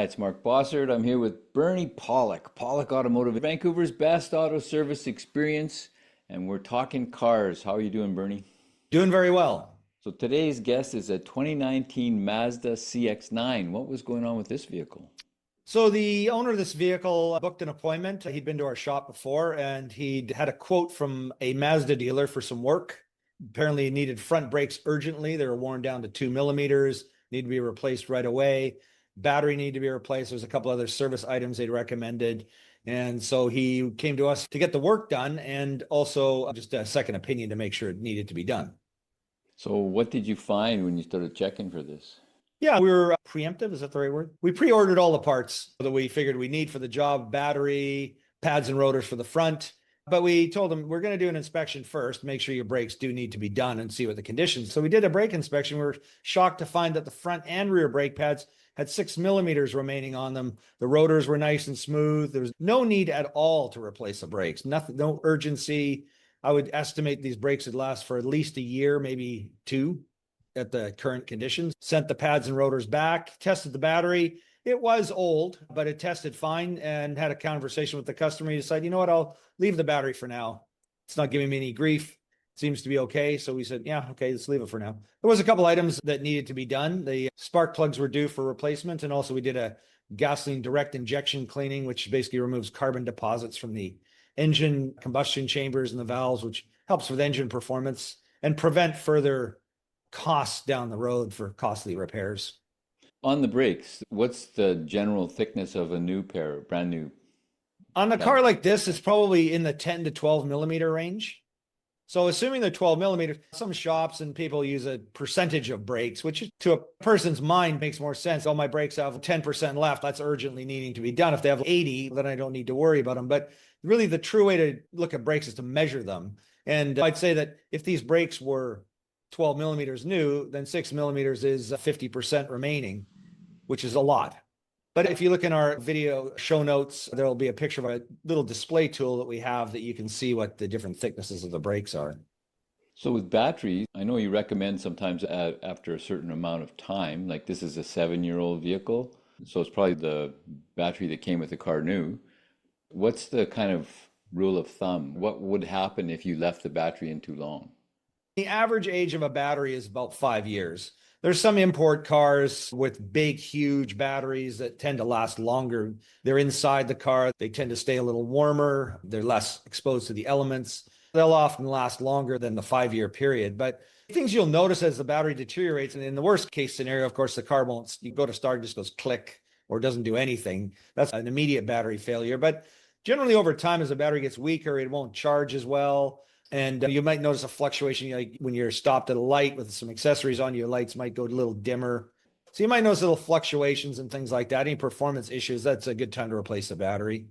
Hi, it's Mark Bossert. I'm here with Bernie Pawlik, Pawlik Automotive, Vancouver's best auto service experience, and we're talking cars. How are you doing, Bernie? Doing very well. So today's guest is a 2019 Mazda CX9. What was going on with this vehicle? So the owner of this vehicle booked an appointment. He'd been to our shop before and he'd had a quote from a Mazda dealer for some work. Apparently he needed front brakes urgently. They were worn down to 2 millimeters, need to be replaced right away. Battery needed to be replaced. There's a couple other service items they'd recommended. And so he came to us to get the work done and also just a second opinion to make sure it needed to be done. So what did you find when you started checking for this? Yeah, we were preemptive. Is that the right word? We pre-ordered all the parts that we figured we need for the job, battery, pads and rotors for the front. But we told them we're going to do an inspection first, make sure your brakes do need to be done and see what the conditions. So we did a brake inspection. We were shocked to find that the front and rear brake pads had 6 millimeters remaining on them. The rotors were nice and smooth. There was no need at all to replace the brakes. Nothing, no urgency. I would estimate these brakes would last for at least a year, maybe two at the current conditions. Sent the pads and rotors back, tested the battery. It was old, but it tested fine, and had a conversation with the customer. He decided, you know what, I'll leave the battery for now. It's not giving me any grief. Seems to be okay. So we said, yeah, okay, let's leave it for now. There was a couple items that needed to be done. The spark plugs were due for replacement. And also we did a gasoline direct injection cleaning, which basically removes carbon deposits from the engine combustion chambers and the valves, which helps with engine performance and prevent further costs down the road for costly repairs. On the brakes, what's the general thickness of a new pair, brand new? On a Yeah. car like this, it's probably in the 10 to 12 millimeter range. So assuming they're 12 millimeters, some shops and people use a percentage of brakes, which to a person's mind makes more sense. Oh, my brakes have 10% left. That's urgently needing to be done. If they have 80, then I don't need to worry about them. But really the true way to look at brakes is to measure them. And I'd say that if these brakes were 12 millimeters new, then 6 millimeters is 50% remaining, which is a lot. But if you look in our video show notes, there'll be a picture of a little display tool that we have that you can see what the different thicknesses of the brakes are. So with batteries, I know you recommend sometimes after a certain amount of time, like this is a 7-year-old vehicle, so it's probably the battery that came with the car new. What's the kind of rule of thumb? What would happen if you left the battery in too long? The average age of a battery is about 5 years. There's some import cars with big, huge batteries that tend to last longer. They're inside the car. They tend to stay a little warmer. They're less exposed to the elements. They'll often last longer than the 5-year period. But things you'll notice as the battery deteriorates, and in the worst case scenario, of course, the car won't, you go to start, it just goes click or doesn't do anything. That's an immediate battery failure. But generally over time, as the battery gets weaker, it won't charge as well. And you might notice a fluctuation, like when you're stopped at a light with some accessories on, your lights might go a little dimmer. So you might notice little fluctuations and things like that. Any performance issues, that's a good time to replace the battery.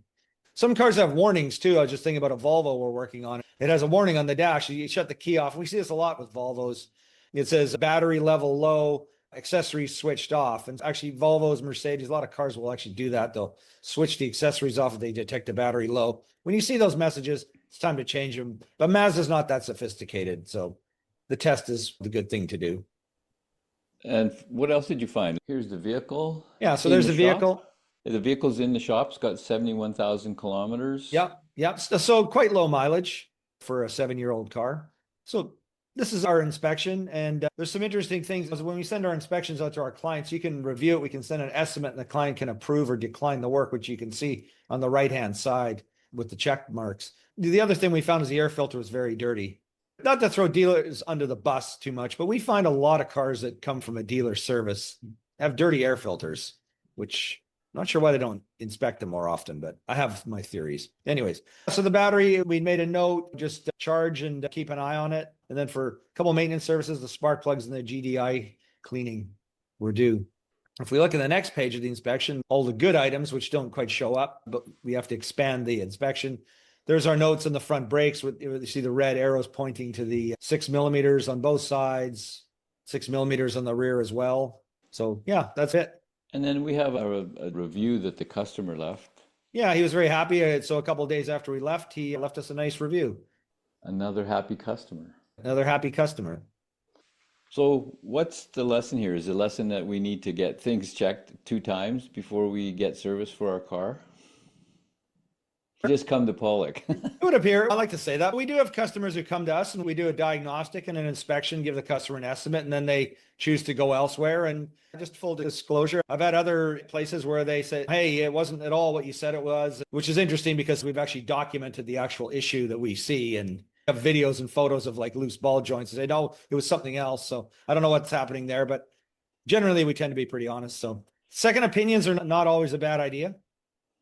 Some cars have warnings too. I was just thinking about a Volvo we're working on. It has a warning on the dash. You shut the key off. We see this a lot with Volvos. It says battery level low, accessories switched off. And actually Volvos, Mercedes, a lot of cars will actually do that. They'll switch the accessories off if they detect a battery low. When you see those messages, it's time to change them. But Mazda's not that sophisticated. So the test is the good thing to do. And what else did you find? Here's the vehicle Yeah, so in there's the the shop. vehicle. The vehicle's in the shop. It's got 71,000 kilometers. Yep, yep. So quite low mileage for a 7-year-old car. So this is our inspection, and there's some interesting things. When we send our inspections out to our clients, you can review it. We can send an estimate, and the client can approve or decline the work, which you can see on the right-hand side with the check marks. The other thing we found is the air filter was very dirty. Not to throw dealers under the bus too much, but we find a lot of cars that come from a dealer service have dirty air filters, which I'm not sure why they don't inspect them more often, but I have my theories. Anyways, so the battery, we made a note, just charge and keep an eye on it. And then for a couple of maintenance services, the spark plugs and the GDI cleaning were due. If we look at the next page of the inspection, all the good items, which don't quite show up, but we have to expand the inspection. There's our notes on the front brakes. You see the red arrows pointing to the 6 millimeters on both sides, 6 millimeters on the rear as well. So yeah, that's it. And then we have a review that the customer left. Yeah, he was very happy. So a couple of days after we left, he left us a nice review. Another happy customer. Another happy customer. So, what's the lesson here? Is the lesson that we need to get things checked 2 times before we get service for our car? Just come to Pawlik. It would appear, I like to say that. We do have customers who come to us and we do a diagnostic and an inspection, give the customer an estimate, and then they choose to go elsewhere. And just full disclosure, I've had other places where they say, hey, it wasn't at all what you said it was, which is interesting because we've actually documented the actual issue that we see and have videos and photos of like loose ball joints. And say, no, it was something else. So I don't know what's happening there, but generally we tend to be pretty honest. So second opinions are not always a bad idea.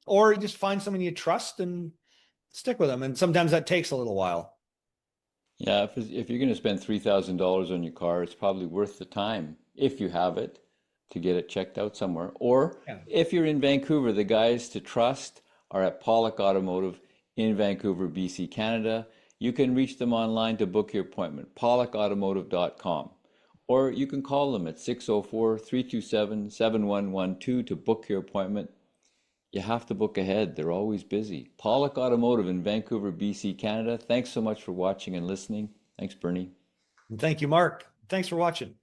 Or just find someone you trust and stick with them. And sometimes that takes a little while. Yeah, if you're going to spend $3,000 on your car, it's probably worth the time, if you have it, to get it checked out somewhere. Or Yeah. if you're in Vancouver, the guys to trust are at Pawlik Automotive in Vancouver, BC, Canada. You can reach them online to book your appointment, pawlikautomotive.com. Or you can call them at 604-327-7112 to book your appointment. You have to book ahead. They're always busy. Pawlik Automotive in Vancouver, BC, Canada. Thanks so much for watching and listening. Thanks, Bernie. And thank you, Mark. Thanks for watching.